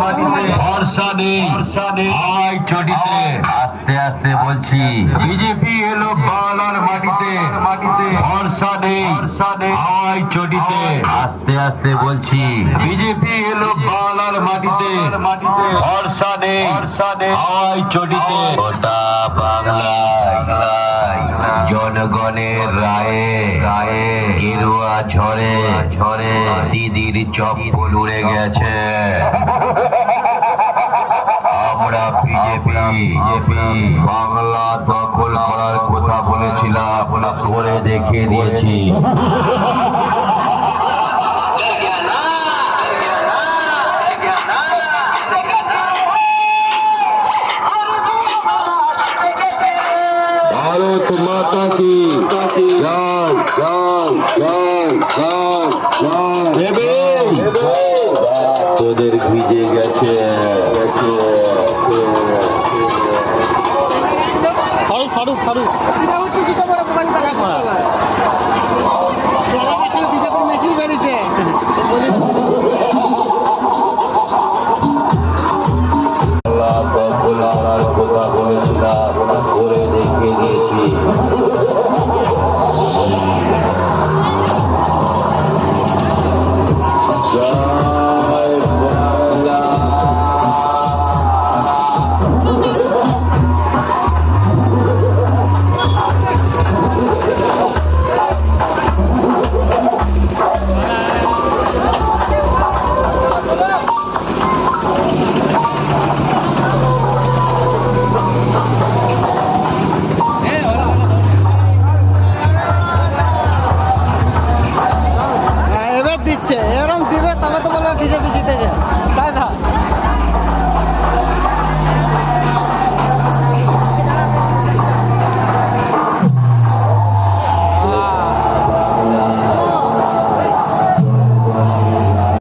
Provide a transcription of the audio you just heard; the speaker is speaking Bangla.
মাটিতে ভরসা নেই হাওয়ায় চটিতে আস্তে আস্তে বলছি বিজেপি এলো বাংলার মাটিতে ভরসা নেই হাওয়ায় চটিতে আস্তে আস্তে বলছি বিজেপি এলো বাংলার মাটিতে ভরসা নেই হাওয়ায় চটিতে গোটা বাংলায় জনগণের রায়ে গেরুয়া ঝরে দিদির চপ্পল উড়ে গেছে। আমরা বিজেপি বাংলা দখল করার কথা বলেছিলাম করে দেখিয়ে দিয়েছি। ভারত মাতা কি জয় জয় জয় জয় জয়। তোদের ভিজে গেছে ফারুক বিজেপির মেশিন বাড়িতে